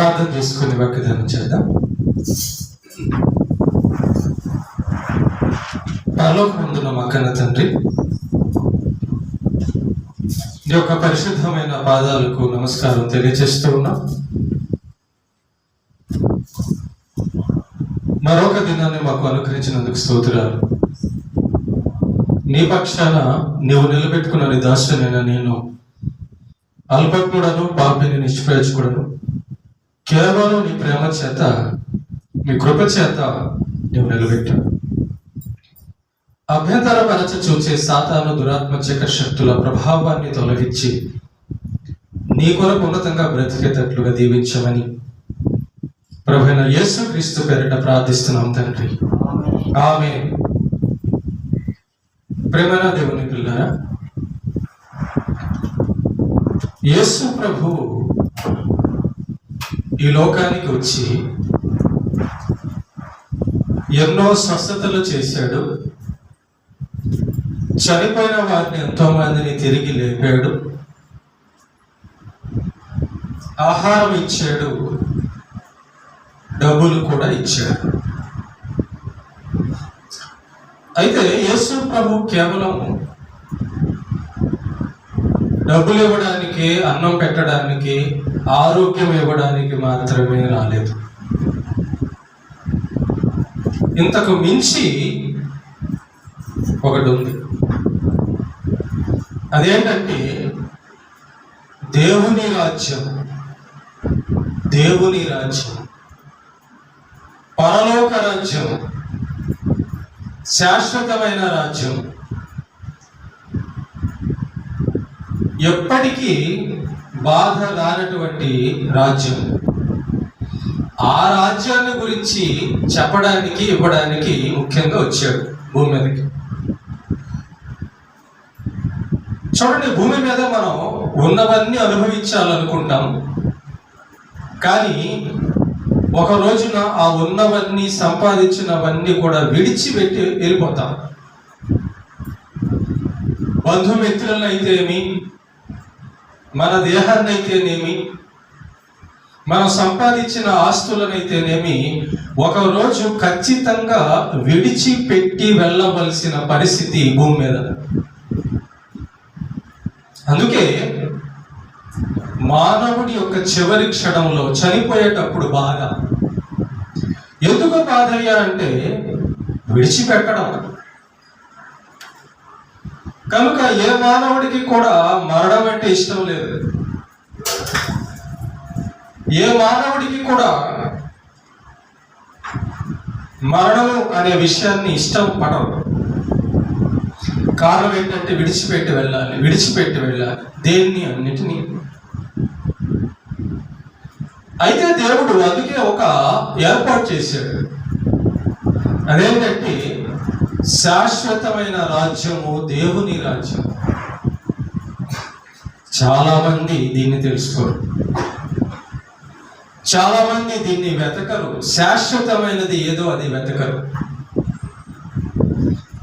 ప్రార్థన చేసుకుని వాగ్దానం చేద్దాం. పరలోకమందున్న మా కన్న తండ్రి, ఈ యొక్క పరిశుద్ధమైన పాదాలకు నమస్కారం తెలియజేస్తూ ఉన్నాం. మరొక దినాన్ని మాకు అనుగ్రహించినందుకు స్తోత్రాలు. నీ పక్షాన నీవు నిలబెట్టుకున్న నీ దాసునైనా నేను అల్పజ్ఞుడను, పాపిని, నిష్ప్రయోజకుడను, కేవలం నీ ప్రేమ చేత, నీ కృప చేత నీవు నిలబెట్టావు. అభ్యంతరపరచ చూచే సాతాను దురాత్మ చక్ర శక్తుల ప్రభావాన్ని తొలగించి నీ కొరకు ఉన్నతంగా బ్రతికేటట్లుగా దీవించమని ప్రభువైన యేసుక్రీస్తు పేరిట ప్రార్థిస్తున్నాం తండ్రి, ఆమేన్. ప్రేమనా దేవుని పిల్లరా, యేసు ప్రభు ఈ లోకానికి వచ్చి ఎన్నో స్వస్థతలు చేశాడు. చనిపోయిన వారిని ఎంతో మందిని తిరిగి లేపాడు, ఆహారం ఇచ్చాడు, డబ్బులు కూడా ఇచ్చాడు. అయితే యేసు ప్రభు కేవలం డబ్బులు ఇవ్వడానికి, అన్నం పెట్టడానికి, ఆరోగ్యం ఇవ్వడానికి మాత్రమే రాలేదు. ఇంతకు మించి ఒకటి ఉంది. అదేంటంటే దేవుని రాజ్యం. దేవుని రాజ్యం, పరలోక రాజ్యం, శాశ్వతమైన రాజ్యం, ఎప్పటికీ బాధ రానటువంటి రాజ్యం. ఆ రాజ్యాన్ని గురించి చెప్పడానికి, ఇవ్వడానికి ముఖ్యంగా వచ్చాడు భూమి మీదకి. చూడండి, భూమి మీద మనం ఉన్నవన్నీ అనుభవించాలనుకుంటాం, కానీ ఒక రోజున ఆ ఉన్నవన్నీ, సంపాదించినవన్నీ కూడా విడిచిపెట్టి వెళ్ళిపోతాం. బంధుమిత్రులను అయితేనేమి, మన దేహాన్ని అయితేనేమి, మనం సంపాదించిన ఆస్తులనైతేనేమి ఒకరోజు ఖచ్చితంగా విడిచిపెట్టి వెళ్ళవలసిన పరిస్థితి భూమి మీద. అందుకే మానవుడి యొక్క చివరి క్షణంలో చనిపోయేటప్పుడు బాధ. ఎందుకు బాధ అయ్యా అంటే విడిచిపెట్టడం. కనుక ఏ మానవుడికి కూడా మరణం అంటే ఇష్టం లేదు. ఏ మానవుడికి కూడా మరణం అనే విషయాన్ని ఇష్టం పడవు. కారణం ఏంటంటే విడిచిపెట్టి వెళ్ళాలి, విడిచిపెట్టి వెళ్ళాలి దేన్ని, అన్నిటినీ. అయితే దేవుడు అందుకే ఒక ఏర్పాటు చేశాడు. అదేంటంటే శాశ్వతమైన రాజ్యము, దేవుని రాజ్యం. చాలా మంది దీన్ని తెలుసుకోరు, చాలా మంది దీన్ని వెతకరు. శాశ్వతమైనది ఏదో అది వెతకరు.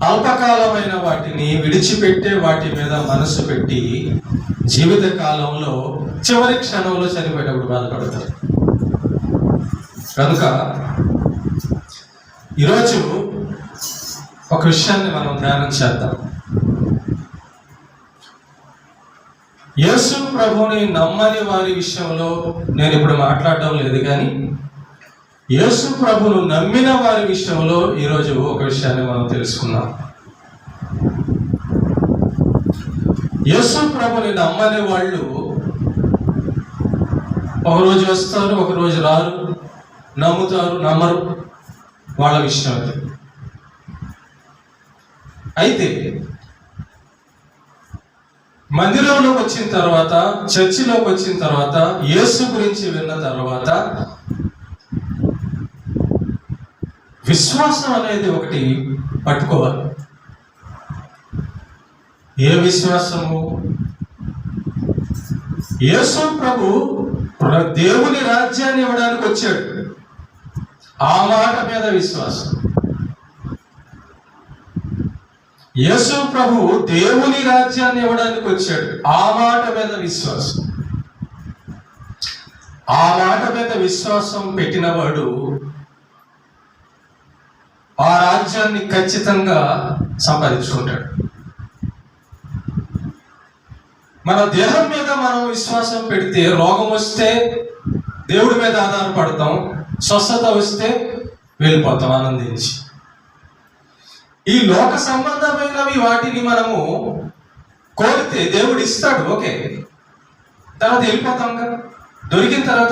అల్పకాలమైన వాటిని విడిచిపెట్టే వాటి మీద మనసు పెట్టి జీవిత కాలంలో చివరి క్షణంలో చనిపోయేటప్పుడు బాధపడతారు. కనుక ఈరోజు ఒక విషయాన్ని మనం ధ్యానం చేద్దాం. యేసు ప్రభుని నమ్మని వారి విషయంలో నేను ఇప్పుడు మాట్లాడడం లేదు, కానీ యేసు ప్రభును నమ్మిన వారి విషయంలో ఈరోజు ఒక విషయాన్ని మనం తెలుసుకుందాం. యేసు ప్రభుని నమ్మని వాళ్ళు ఒకరోజు వస్తారు, ఒకరోజు రారు, నమ్ముతారు, నమ్మరు, వాళ్ళ విషయం అది. అయితే మందిరంలోకి వచ్చిన తర్వాత, చర్చిలోకి వచ్చిన తర్వాత, యేసు గురించి విన్న తర్వాత విశ్వాసం అనేది ఒకటి పట్టుకోవాలి. ఏ విశ్వాసము? యేసు ప్రభు దేవుని రాజ్యాన్ని ఇవ్వడానికి వచ్చాడు, ఆ మాట మీద విశ్వాసం. యేసు ప్రభు దేవుని రాజ్యాన్ని ఇవ్వడానికి వచ్చాడు, ఆ మాట మీద విశ్వాసం. ఆ మాట మీద విశ్వాసం పెట్టినవాడు ఆ రాజ్యాన్ని ఖచ్చితంగా సంపాదించుకుంటాడు. మన దేహం మీద మనం విశ్వాసం పెడితే రోగం వస్తే దేవుడి మీద ఆధారపడతాం, స్వస్థత వస్తే వెళ్ళిపోతాం ఆనందించి. ఈ లోక సంబంధమైనవి వాటిని మనము కోరితే దేవుడు ఇస్తాడు, ఓకే, తర్వాత వెళ్ళిపోతాం కదా, దొరికిన తర్వాత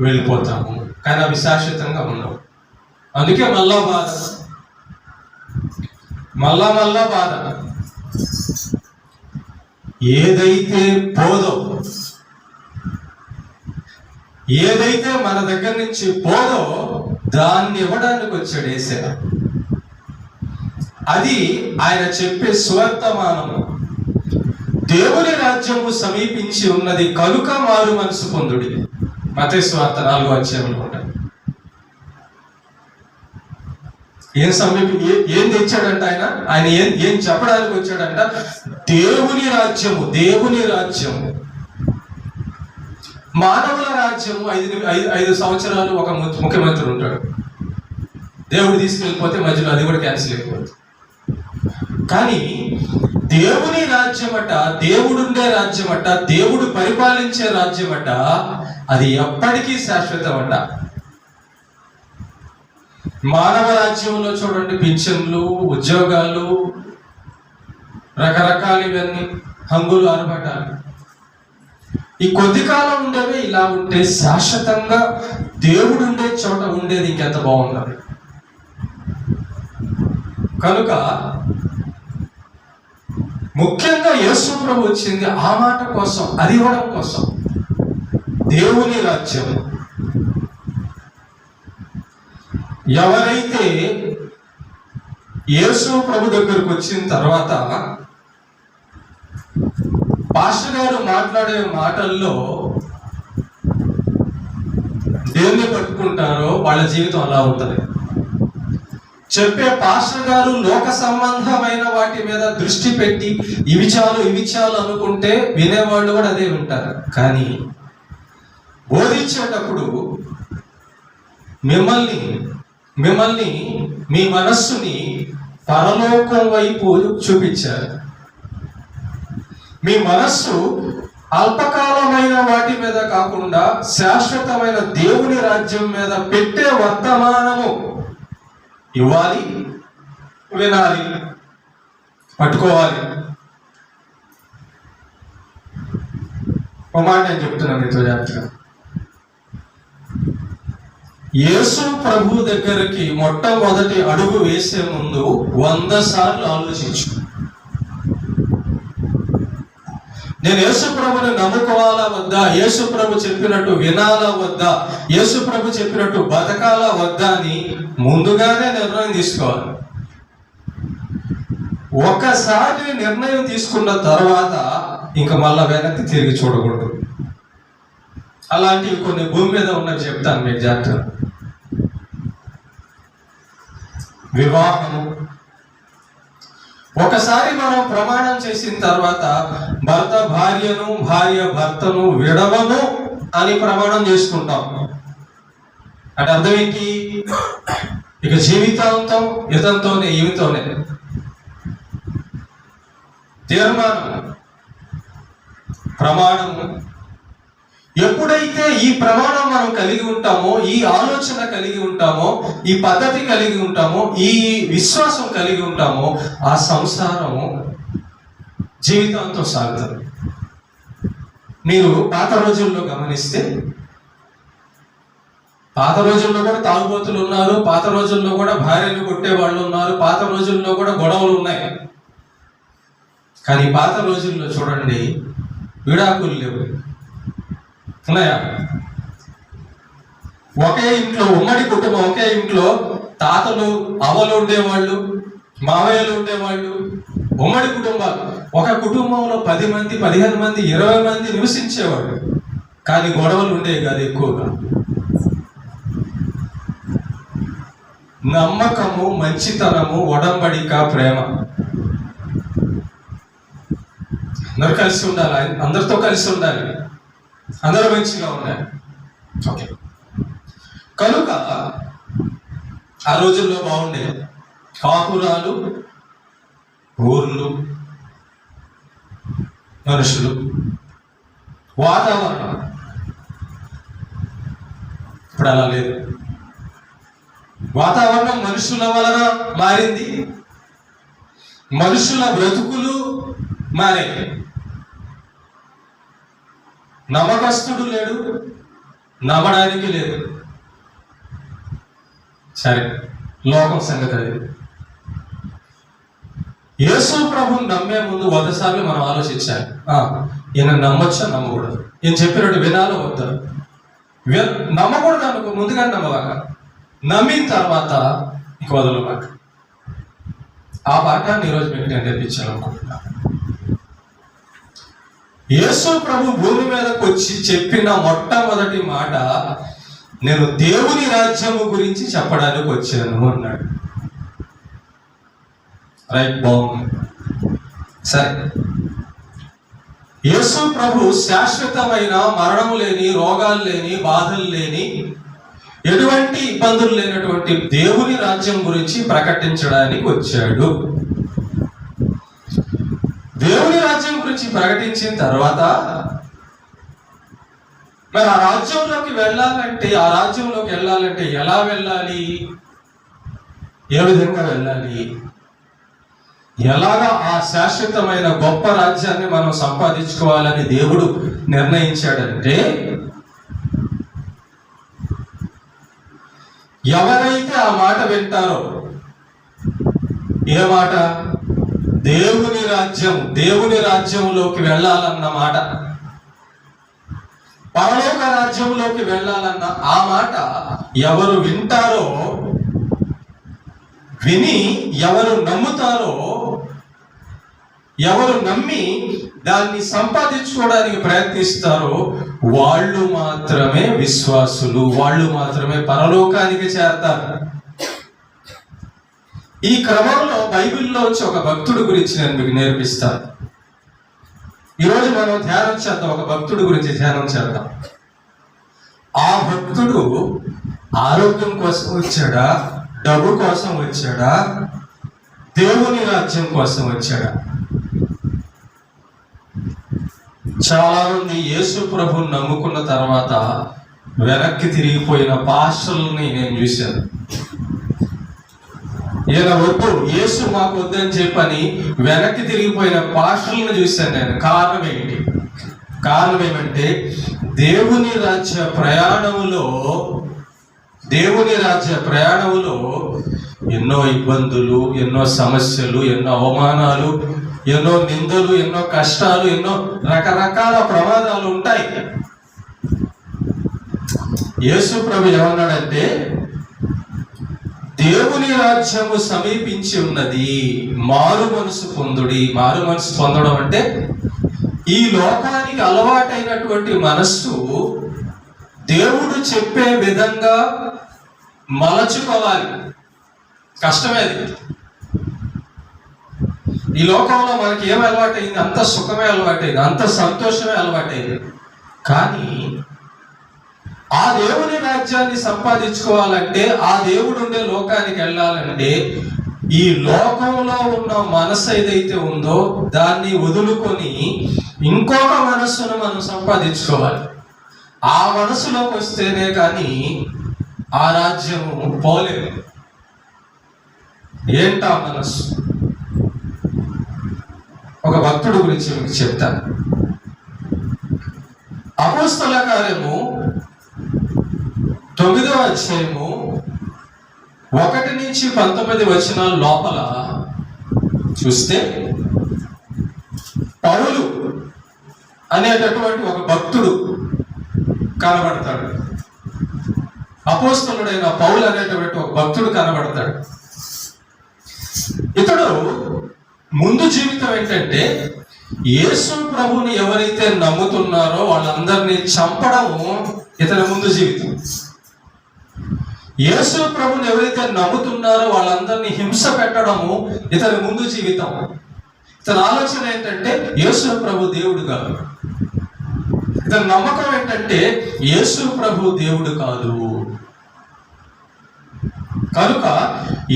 వెళ్ళిపోతాము, కానీ అవి శాశ్వతంగా ఉండవు. అందుకే మళ్ళా బాధ. ఏదైతే పోదో, ఏదైతే మన దగ్గర నుంచి పోదో దాన్ని ఇవ్వడానికి వచ్చాడు యేసయ్య. అది ఆయన చెప్పే స్వర్తమానము. దేవుని రాజ్యము సమీపించి ఉన్నది కనుక మారు మనసు పొందుడి. మత్తయి సువార్త 4వ అధ్యాయంలో ఉంటాయి. ఏం తెచ్చాడంట ఆయన ఏం చెప్పడానికి వచ్చాడంట? దేవుని రాజ్యము. మానవుల రాజ్యము 5 సంవత్సరాలు ఒక ముఖ్యమంత్రి ఉంటాడు, దేవుడు తీసుకెళ్ళిపోతే మధ్యలో అది కూడా క్యాన్సిల్ అయిపోతుంది. కానీ దేవుని రాజ్యమట, దేవుడుండే రాజ్యమట, దేవుడు పరిపాలించే రాజ్యమట, అది ఎప్పటికీ శాశ్వతమట. మానవ రాజ్యంలో చూడండి, పింఛన్లు, ఉద్యోగాలు, రకరకాలు, ఇవన్నీ హంగులు, ఆర్భటాలు. ఈ కొద్ది కాలం ఉండేవే ఇలా ఉంటే శాశ్వతంగా దేవుడు ఉండే చోట ఉండేది ఇంకెంత బాగుండాలి. కనుక ముఖ్యంగా యేసు ప్రభు వచ్చింది ఆ మాట కోసం, అది ఇవ్వడం కోసం. దేవుని రాజ్యం. ఎవరైతే యేసు ప్రభు దగ్గరకు వచ్చిన తర్వాత పాస్టర్ గారు మాట్లాడే మాటల్లో దేవుని పట్టుకుంటారో వాళ్ళ జీవితం అలా ఉంటుంది. చెప్పే పాస్టర్ గారు లోక సంబంధమైన వాటి మీద దృష్టి పెట్టి ఇవి చాలు అనుకుంటే వినేవాళ్ళు కూడా అదే వింటారు. కానీ బోధించేటప్పుడు మిమ్మల్ని మీ మనస్సుని పరలోకం వైపు చూపించారు. మీ మనస్సు అల్పకాలమైన వాటి మీద కాకుండా శాశ్వతమైన దేవుని రాజ్యం మీద పెట్టే వర్తమానము ఇవ్వాలి, వినాలి, పట్టుకోవాలి. ఒక మాట నేను చెప్తున్నాను మీతో జాగ్రత్తగా. యేసు ప్రభు దగ్గరికి మొట్టమొదటి అడుగు వేసే ముందు 100 సార్లు ఆలోచించు. నేను యేసు ప్రభుని నమ్ముకోవాలా వద్దా, యేసు ప్రభు చెప్పినట్టు వినాలా వద్దా, యేసు ప్రభు చెప్పినట్టు బతకాలా వద్దా అని ముందుగానే నిర్ణయం తీసుకోవాలి. ఒక్కసారి నిర్ణయం తీసుకున్న తర్వాత ఇంకా మళ్ళా వెనక్కి తిరిగి చూడకూడదు. అలాంటివి కొన్ని భూమి మీద ఉన్నవి చెప్తాను మీకు జాగ్రత్త. వివాహము. ఒకసారి మనం ప్రమాణం చేసిన తర్వాత భర్త భార్యను, భార్య భర్తను విడవను అని ప్రమాణం చేసుకుంటాం. అంటే అర్థం ఏంటి? ఇక జీవితాంతం ఈమెతోనే తీర్మానం, ప్రమాణము. ఎప్పుడైతే ఈ ప్రమాణం మనం కలిగి ఉంటామో, ఈ ఆలోచన కలిగి ఉంటామో, ఈ పద్ధతి కలిగి ఉంటామో, ఈ విశ్వాసం కలిగి ఉంటామో, ఆ సంసారము జీవితాంతం సాగుతుంది. మీరు పాత రోజుల్లో గమనిస్తే, పాత రోజుల్లో కూడా తాగుబోతులు ఉన్నారు, పాత రోజుల్లో కూడా భార్యను కొట్టే వాళ్ళు ఉన్నారు, పాత రోజుల్లో కూడా గొడవలు ఉన్నాయి. కానీ పాత రోజుల్లో చూడండి, విడాకులు లేవు, ఉన్నాయా? ఒకే ఇంట్లో ఉమ్మడి కుటుంబం, ఒకే ఇంట్లో తాతలు అవ్వలు ఉండేవాళ్ళు, మావయ్యలు ఉండేవాళ్ళు, ఉమ్మడి కుటుంబాలు. ఒక కుటుంబంలో 10 మంది, 15 మంది, 20 మంది నివసించేవాళ్ళు. కానీ గొడవలు ఉండేవి కాదు ఎక్కువగా. నమ్మకము, మంచితనము, ఒడంబడిక, ప్రేమ, అందరూ కలిసి ఉండాలి, అందరితో కలిసి ఉండాలి. అందరూ మంచిగా ఉన్నారు. ఓకే, కనుక ఆ రోజుల్లో బాగుండే కాపురాలు, ఊర్లు, మనుషులు, వాతావరణం. ఇప్పుడు అలా లేదు. వాతావరణం మనుషుల వలన మారింది, మనుషుల బ్రతుకులు మారాయి. నమ్మకస్తుడు లేడు, నమ్మడానికి లేదు. సరే, లోకం సంగతి అది. యేసు ప్రభుని నమ్మే ముందు ఒకసారి మనం ఆలోచించాలి, ఈయన నమ్మొచ్చా నమ్మకూడదు, ఈయన చెప్పినట్టు వినాలో వద్దా. నమ్మకూడదు అనుకో, ముందుగా నమ్మవాక, నమ్మిన తర్వాత ఇంక వదలవాక. ఆ పాఠాన్ని ఈరోజు మీకు నేను నేర్పించాలనుకుంటున్నాను. యేసు ప్రభు భూమి మీదకి వచ్చి చెప్పిన మొట్టమొదటి మాట, నేను దేవుని రాజ్యము గురించి చెప్పడానికి వచ్చాను అన్నాడు. రైట్, బాగుంది. సరే, యేసు ప్రభు శాశ్వతమైన మరణం లేని, రోగాలు లేని, బాధలు లేని, ఎటువంటి ఇబ్బందులు లేనటువంటి దేవుని రాజ్యం గురించి ప్రకటించడానికి వచ్చాడు. దేవుని రాజ్యం గురించి ప్రకటించిన తర్వాత మరి ఆ రాజ్యంలోకి వెళ్ళాలంటే ఎలా వెళ్ళాలి, ఏ విధంగా వెళ్ళాలి, ఎలాగా ఆ శాశ్వతమైన గొప్ప రాజ్యాన్ని మనం సంపాదించుకోవాలని దేవుడు నిర్ణయించాడంటే, ఎవరైతే ఆ మాట వింటారో, ఏ మాట? దేవుని రాజ్యంలోకి వెళ్ళాలన్న మాట, పరలోక రాజ్యంలోకి వెళ్ళాలన్న ఆ మాట ఎవరు వింటారో, విని ఎవరు నమ్ముతారో, ఎవరు నమ్మి దాన్ని సంపాదించుకోవడానికి ప్రయత్నిస్తారో వాళ్ళు మాత్రమే విశ్వాసులు, వాళ్ళు మాత్రమే పరలోకానికి చేరతారు. ఈ క్రమంలో బైబిల్లో వచ్చి ఒక భక్తుడి గురించి నేను మీకు నేర్పిస్తాను. ఈరోజు మనం ధ్యానం చేద్దాం, ఒక భక్తుడి గురించి ధ్యానం చేద్దాం. ఆ భక్తుడు ఆరోగ్యం కోసం వచ్చాడా, డబ్బు కోసం వచ్చాడా, దేవుని రాజ్యం కోసం వచ్చాడా? చాలా మంది యేసు ప్రభుని నమ్ముకున్న తర్వాత వెనక్కి తిరిగిపోయిన పాస్టర్లని నేను చూశాను. ఈయన వద్దు, యేసు మాకు వద్దని చెప్పని వెనక్కి తిరిగిపోయిన పాస్టర్లను చూశాను నేను. కారణం ఏమంటే దేవుని రాజ్య ప్రయాణములో ఎన్నో ఇబ్బందులు, ఎన్నో సమస్యలు, ఎన్నో అవమానాలు, ఎన్నో నిందలు, ఎన్నో కష్టాలు, ఎన్నో రకరకాల ప్రమాదాలు ఉంటాయి. యేసు ప్రభు ఏమన్నాడంటే, దేవుని రాజ్యము సమీపించి ఉన్నది, మారు మనసు పొందుడి. మారు మనసు పొందడం అంటే ఈ లోకానికి అలవాటైనటువంటి మనస్సు దేవుడు చెప్పే విధంగా మలచుకోవాలి. కష్టమే అది. ఈ లోకంలో మనకి ఏం అలవాటైంది? అంత సుఖమే అలవాటైంది, అంత సంతోషమే అలవాటైంది. కానీ ఆ దేవుని రాజ్యాన్ని సంపాదించుకోవాలంటే, ఆ దేవుడు ఉండే లోకానికి వెళ్ళాలంటే, ఈ లోకంలో ఉన్న మనసు ఏదైతే ఉందో దాన్ని వదులుకొని ఇంకొక మనస్సును మనం సంపాదించుకోవాలి. ఆ మనసులోకి వస్తేనే కానీ ఆ రాజ్యము పోలేదు. ఏంటా మనస్సు? ఒక భక్తుడు గురించి మీకు చెప్తాను. అపోస్తల కార్యము 9వ అధ్యాయము 1 నుంచి 19 వచనాల లోపల చూస్తే, పౌలు అనేటటువంటి ఒక భక్తుడు కనబడతాడు. అపోస్తలుడైన పౌలు అనేటువంటి ఒక భక్తుడు కనబడతాడు. ఇతడు ముందు జీవితం ఏంటంటే, యేసు ప్రభుని ఎవరైతే నమ్ముతున్నారో వాళ్ళందరినీ చంపడం ఇతని ముందు జీవితం. యేసు ప్రభుని ఎవరైతే నమ్ముతున్నారో వాళ్ళందరినీ హింస పెట్టడము ఇతని ముందు జీవితం. ఇతని ఆలోచన ఏంటంటే, యేసు ప్రభు దేవుడు కాదు, ఇతని నమ్మకం ఏంటంటే యేసు ప్రభు దేవుడు కాదు. కనుక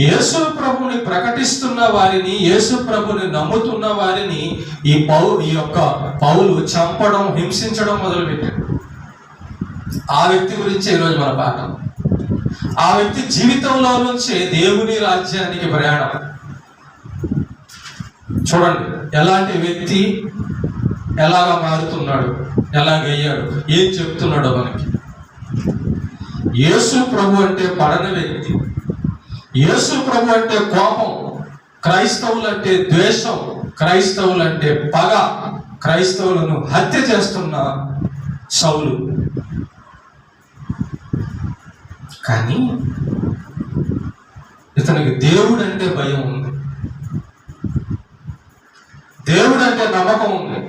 యేసు ప్రభుని ప్రకటిస్తున్న వారిని, యేసు ప్రభుని నమ్ముతున్న వారిని ఈ యొక్క పౌలు చంపడం, హింసించడం మొదలుపెట్టాడు. ఆ వ్యక్తి గురించి ఈరోజు మన పాఠం. ఆ వ్యక్తి జీవితంలో నుంచే దేవుని రాజ్యానికి ప్రయాణం. చూడండి ఎలాంటి వ్యక్తి, ఎలాగా మారుతున్నాడు, ఎలాగయ్యాడు, ఏం చెప్తున్నాడో మనకి. యేసు ప్రభు అంటే పడని వ్యక్తి, యేసు ప్రభు అంటే కోపం, క్రైస్తవులంటే ద్వేషం, క్రైస్తవులంటే పగ, క్రైస్తవులను హత్య చేస్తున్న సౌలు. కానీ ఇతనికి దేవుడు అంటే భయం ఉంది, దేవుడు అంటే నమ్మకం ఉంది.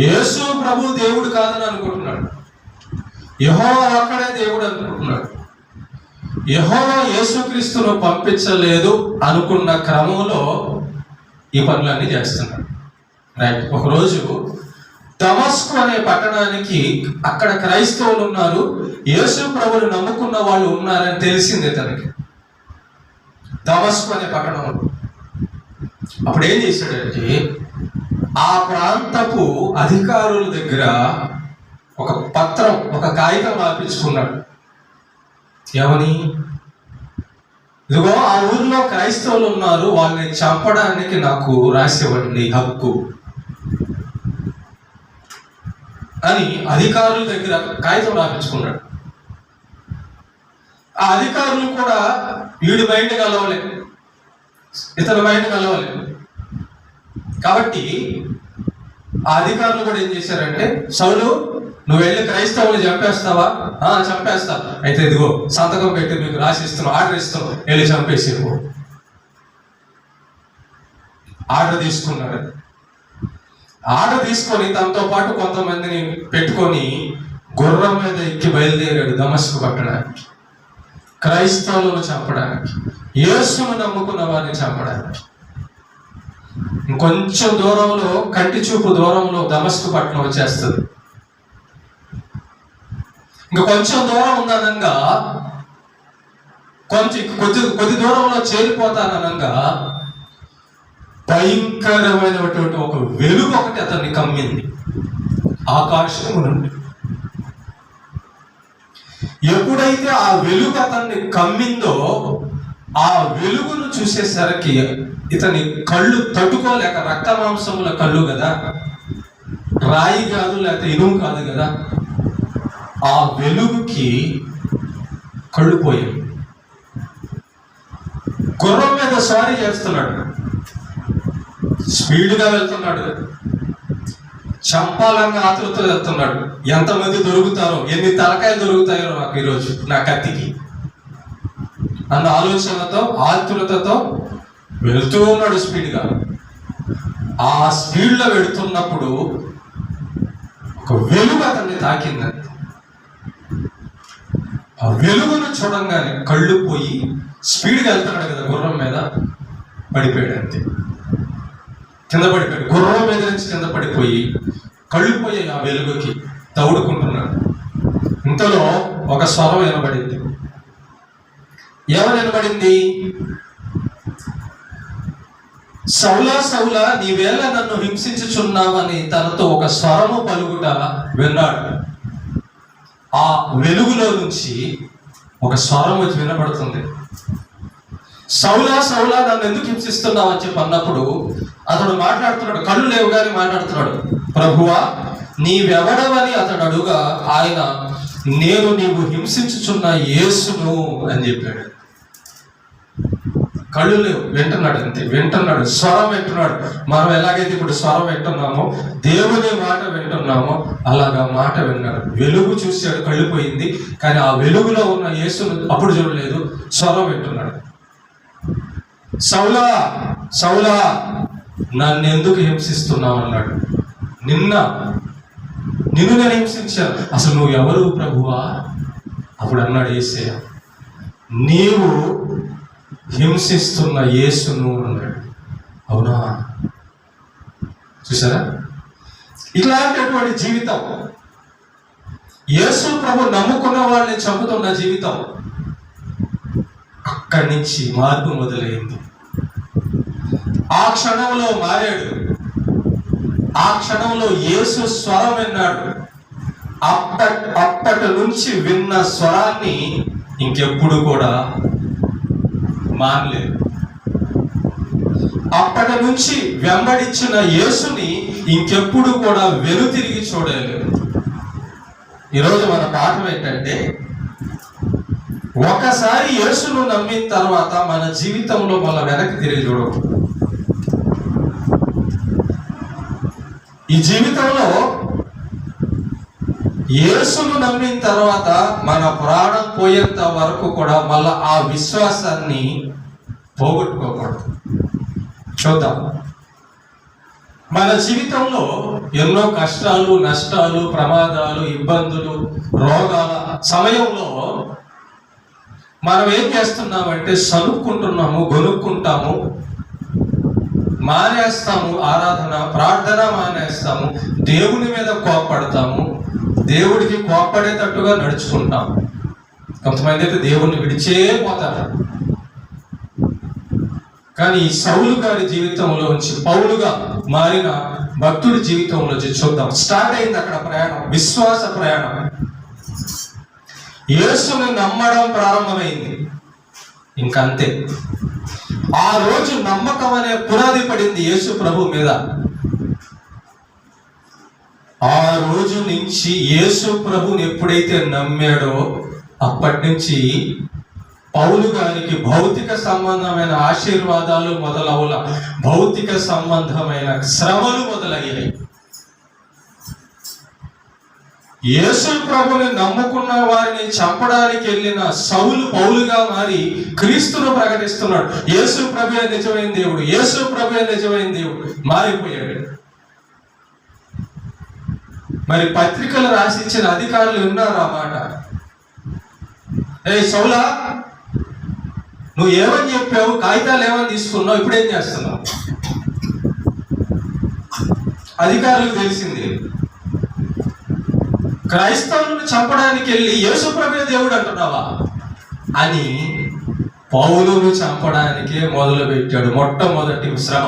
యేసు ప్రభు దేవుడు కాదని అనుకుంటున్నాడు, యెహోవా ఒక్కడే దేవుడు అనుకుంటున్నాడు. యెహోవా యేసుక్రీస్తును పంపించలేదు అనుకున్న క్రమంలో ఈ పనులన్నీ చేస్తున్నాడు. రైట్. ఒకరోజు దమస్కు అనే పట్టణానికి, అక్కడ క్రైస్తవులు ఉన్నారు, యేసు ప్రభుని నమ్ముకున్న వాళ్ళు ఉన్నారని తెలిసింది తనకి, దమస్కు అనే పట్టణంలో. అప్పుడు ఏం చేశాడంటే ఆ ప్రాంతపు అధికారుల దగ్గర ఒక పత్రం, ఒక కాగితం రాపించుకున్నాడు. ఏమని? ఇదిగో ఆ ఊర్లో క్రైస్తవులు ఉన్నారు, వాళ్ళని చంపడానికి నాకు రాసివ్వండి హక్కు అని అధికారుల దగ్గర కాగితం రాపించుకున్నాడు. ఆ అధికారులు కూడా వీడి మైండ్ కలవలే, ఇతని మైండ్ కలవలే. కాబట్టి ఆ అధికారులు కూడా ఏం చేశారంటే, సౌలు నువ్వు వెళ్ళి క్రైస్తవులు చంపేస్తావా? చంపేస్తా. అయితే ఇదిగో సంతకం పెట్టి మీకు రాసిస్తున్నావు, ఆర్డర్ ఇస్తున్నావు, వెళ్ళి చంపేసి. ఆర్డర్ తీసుకున్నాడు. ఆర్డర్ తీసుకొని తనతో పాటు కొంతమందిని పెట్టుకొని గుర్రం మీద ఎక్కి బయలుదేరాడు దమస్కు పట్టడానికి, క్రైస్తవులను చంపడానికి, యేసును నమ్ముకున్న వారిని చంపడానికి. ఇంకొంచెం దూరంలో, కంటి చూపు దూరంలో దమస్కు పట్టణం వచ్చేస్తుంది. ఇంకా కొంచెం దూరం ఉందనంగా, కొద్ది దూరంలో చేరిపోతాననంగా భయంకరమైనటువంటి ఒక వెలుగు ఒకటి అతన్ని కమ్మింది ఆకాశం నుండి. ఎప్పుడైతే ఆ వెలుగు అతన్ని కమ్మిందో, ఆ వెలుగును చూసేసరికి ఇతని కళ్ళు తట్టుకోలేక, రక్త మాంసముల కళ్ళు కదా, రాయి కాదు, లేకపోతే ఇనుము కాదు కదా, ఆ వెలుగుకి కళ్ళు పోయాయి. గుర్రం మీద స్వారీ చేస్తున్నాడు, స్పీడ్గా వెళ్తున్నాడు, చంపాలన్న ఆతృతతో వెళ్తున్నాడు. ఎంతమంది దొరుకుతారో, ఎన్ని తలకాయలు దొరుకుతాయో నాకు ఈరోజు నా కత్తికి అన్న ఆలోచనతో, ఆతృతతో వెళ్తూ ఉన్నాడు స్పీడ్గా. ఆ స్పీడ్లో వెళుతున్నప్పుడు ఒక వెలుగు అతన్ని తాకిందండి. ఆ వెలుగును చూడంగానే కళ్ళు పోయి, స్పీడ్గా వెళ్తున్నాడు కదా గుర్రం మీద, పడిపోయాడు. అంతే, కింద పడిపోయాడు. గుర్రం మీద నుంచి కింద పడిపోయి కళ్ళు పోయాయి. ఆ వెలుగుకి తౌడుకుంటున్నాడు. ఇంతలో ఒక స్వరం వినబడింది. ఏమని వినబడింది? సౌలా సౌలా, నీవేళ నన్ను హింసించుచున్నావని తనతో ఒక స్వరము పలుకుట విన్నాడు. ఆ వెలుగులో నుంచి ఒక స్వరం వచ్చి వినబడుతుంది. సౌలా సౌలా, నన్ను ఎందుకు హింసిస్తున్నావు అని చెప్పి అన్నప్పుడు అతడు మాట్లాడుతున్నాడు, కళ్ళు లేవు కానీ మాట్లాడుతున్నాడు. ప్రభువా, నీవెవడవని అతడు అడుగా ఆయన, నేను నీవు హింసించుచున్న యేసును అని చెప్పాడు. కళ్ళు లేవు, వింటున్నాడు. అంతే, వింటున్నాడు, స్వరం వింటున్నాడు. మనం ఎలాగైతే ఇప్పుడు స్వరం వింటున్నామో, దేవుని మాట వింటున్నామో, అలాగా మాట విన్నాడు. వెలుగు చూశాడు, కళ్ళు పోయింది, కానీ ఆ వెలుగులో ఉన్న యేసును అప్పుడు చూడలేదు, స్వరం వింటున్నాడు. సౌలా సౌలా, నన్ను ఎందుకు హింసిస్తున్నావు అన్నాడు. నిన్ను నేను హింసించాను, అసలు నువ్వు ఎవరు ప్రభువా? అప్పుడు అన్నాడు యేసయ్య, నీవు హింసిస్తున్న యేసును అన్నాడు. అవునా? చూసారా? ఇలాంటి జీవితం, యేసు ప్రభు నమ్ముకున్న వాళ్ళని చంపుతున్న జీవితం, అక్కడి నుంచి మార్పు మొదలైంది. ఆ క్షణంలో మారాడు. ఆ క్షణంలో యేసు స్వరం విన్నాడు. అప్పటి నుంచి విన్న స్వరాన్ని ఇంకెప్పుడు కూడా మానలేదు. అప్పటి నుంచి వెంబడించిన యేసుని ఇంకెప్పుడు కూడా వెనుతిరిగి చూడలేదు. ఈరోజు మన పాఠం ఏంటంటే, ఒకసారి యేసును నమ్మిన తర్వాత మన జీవితంలో మళ్ళీ వెనక్కి తిరిగి చూడవు. ఈ జీవితంలో యేసును నమ్మిన తర్వాత మన ప్రాణం పోయేంత వరకు కూడా మళ్ళా ఆ విశ్వాసాన్ని పోగొట్టుకోకూడదు. చూద్దాం, మన జీవితంలో ఎన్నో కష్టాలు, నష్టాలు, ప్రమాదాలు, ఇబ్బందులు, రోగాల సమయంలో మనం ఏం చేస్తున్నామంటే సనుక్కుంటున్నాము, గొనుక్కుంటాము, మానేస్తాము, ఆరాధన ప్రార్థన మానేస్తాము, దేవుని మీద కోప్పడతాము, దేవుడికి కోప్పడేటట్టుగా నడుచుకుంటాము. కొంతమంది అయితే దేవుణ్ణి విడిచే పోతారు. కానీ ఈ సౌలు గారి జీవితంలోంచి పౌలుగా మారిన భక్తుడి జీవితంలోంచి చూద్దాం. స్టార్ట్ అయింది అక్కడ ప్రయాణం, విశ్వాస ప్రయాణం. యేసుని నమ్మడం ప్రారంభమైంది. ఇంకంతే. ఆ రోజు నమ్మకం అనే పునాది పడింది యేసు ప్రభు మీద. ఆ రోజు నుంచి యేసు ప్రభుని ఎప్పుడైతే నమ్మాడో అప్పటి నుంచి పౌలు గారికి భౌతిక సంబంధమైన ఆశీర్వాదాలు మొదలవుల, భౌతిక సంబంధమైన శ్రమలు మొదలయ్యాయి. యేసు ప్రభుని నమ్ముకున్న వారిని చంపడానికి వెళ్ళిన సౌలు పౌలుగా మారి క్రీస్తును ప్రకటిస్తున్నాడు. యేసు ప్రభువే నిజమైన దేవుడు, యేసు ప్రభువే నిజమైన దేవుడు మారిపోయాడు. మరి పత్రికలు రాసిచ్చిన అధికారులు విన్నారు ఆ మాట. ఏ సౌలా, నువ్వు ఏమని చెప్పావు, కాగితాలు ఏమని తీసుకున్నావు, ఇప్పుడేం చేస్తున్నావు? అధికారులకు తెలిసింది. క్రైస్తవులను చంపడానికి వెళ్ళి యేసు ప్రభువే దేవుడు అంటున్నావా అని పౌలును చంపడానికే మొదలు పెట్టాడు. మొట్టమొదటి శ్రమ.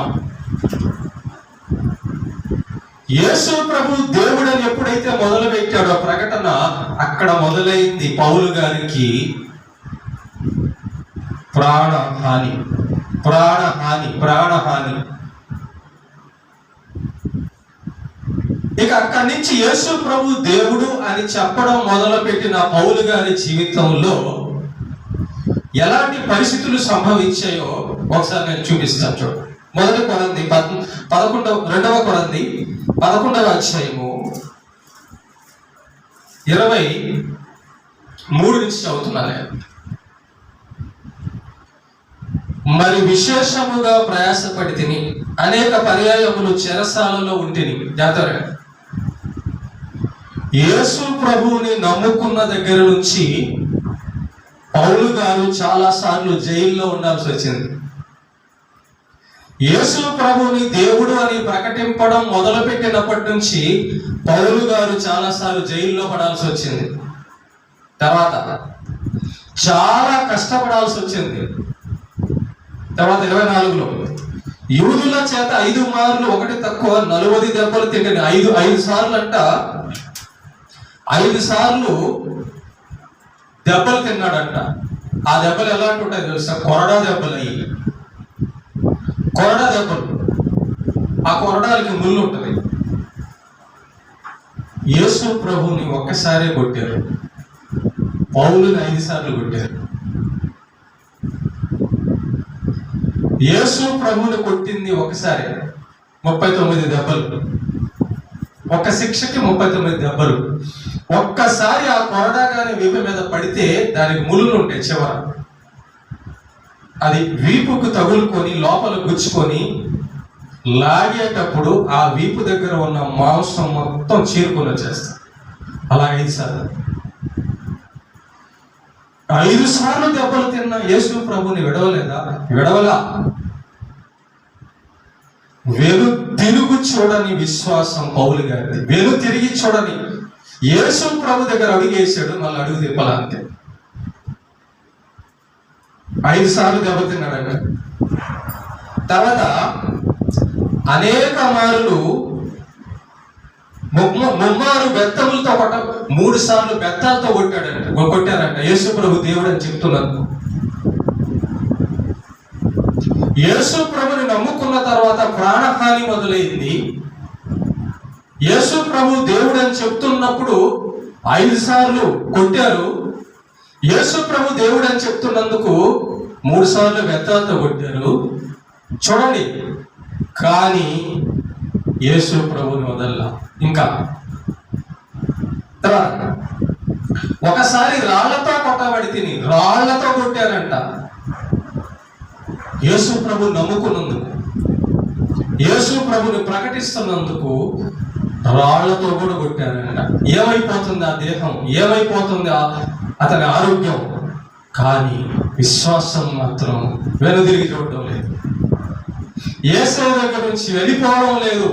యేసు ప్రభు దేవుడని ఎప్పుడైతే మొదలు పెట్టాడో ప్రకటన, అక్కడ మొదలైంది పౌలు గారికి ప్రాణహాని. ఇక అక్కడి నుంచి యేసు ప్రభు దేవుడు అని చెప్పడం మొదలుపెట్టిన పౌలు గారి జీవితంలో ఎలాంటి పరిస్థితులు సంభవించాయో ఒకసారి నేను చూపిస్తాను. చూడండి, 1 కొరింథీ 11వ అధ్యాయము 23 నుంచి చదువుతున్నాను. మరి విశేషముగా ప్రయాసపడి తిని అనేక పర్యాయములు చెరసాలలో ఉంటిని. జాతరగా యేసు ప్రభువుని నమ్ముకున్న దగ్గర నుంచి పౌలు గారు చాలా సార్లు జైల్లో ఉండాల్సి వచ్చింది. యేసు ప్రభువుని దేవుడు అని ప్రకటింపడం మొదలుపెట్టినప్పటి నుంచి పౌలు గారు చాలా సార్లు జైల్లో పడాల్సి వచ్చింది. తర్వాత చాలా కష్టపడాల్సి వచ్చింది. తర్వాత 24లో యూదుల చేత 5 మార్లు, ఒకటి తక్కువ 40 దెబ్బలు తింటాడు. 5 సార్లు అంట, 5 సార్లు దెబ్బలు తిన్నాడంట. ఆ దెబ్బలు ఎలాంటి ఉంటాయి తెలుసా? కొరడా దెబ్బలు. అయ్యి కొరడా దెబ్బలు. ఆ కొరడాలకి ముళ్ళు ఉంటుంది. యేసు ప్రభుని ఒక్కసారే కొట్టారు, పౌలుని 5 సార్లు కొట్టారు. యేసు ప్రభుని కొట్టింది ఒకసారి 39 దెబ్బలు. ఒక శిక్షకి 39 దెబ్బలు. ఒక్కసారి ఆ కొరడా గాని వీపు మీద పడితే దానికి ముళ్ళు ఉంటాయి చివర. అది వీపుకు తగులుకొని లోపల గుచ్చుకొని లాగేటప్పుడు ఆ వీపు దగ్గర ఉన్న మాంసం మొత్తం చీరుకొని వచ్చేస్తాం. అలా 5 సార్లు. 5 సార్లు దెబ్బలు తిన్న యేసు ప్రభుని విడవలేదా? విడవలా. తిరుగు చూడని విశ్వాసం పౌలు గారిది. వెను తిరిగి చూడని. యేసు ప్రభు దగ్గర అడుగు వేసాడు, మళ్ళీ అడుగు తిప్పాల అంతే. 5 సార్లు దెబ్బతిన్నాడంట. తర్వాత అనేక మారులు ముమ్మారు బెత్తములతో 3 సార్లు బెత్తాలతో కొట్టారంట యేసు ప్రభు దేవుడు అని చెప్తున్నారు. యేసు ప్రభుని నమ్ముకున్న తర్వాత ప్రాణహాని మొదలైంది. యేసు ప్రభు దేవుడు అని చెప్తున్నప్పుడు 5 సార్లు కొట్టారు. యేసు ప్రభు దేవుడు అని చెప్తున్నందుకు 3 సార్లు బెత్తాలతో కొట్టారు. చూడండి, కానీ యేసు ప్రభుని వదల్లా. ఇంకా తర్వాత ఒకసారి రాళ్లతో కొట్టబడి రాళ్లతో కొట్టారంట. యేసు ప్రభు నమ్ముకున్నందుకు, యేసు ప్రభుని ప్రకటిస్తున్నందుకు రాళ్లతో కూడా కొట్టారంట. ఏమైపోతుంది ఆ దేహం, ఏమైపోతుంది అతని ఆరోగ్యం, కానీ విశ్వాసం మాత్రం వెనుదిరిగి చూడడం లేదు. యేసు దగ్గర నుంచి వెళ్ళిపోవడం లేదు.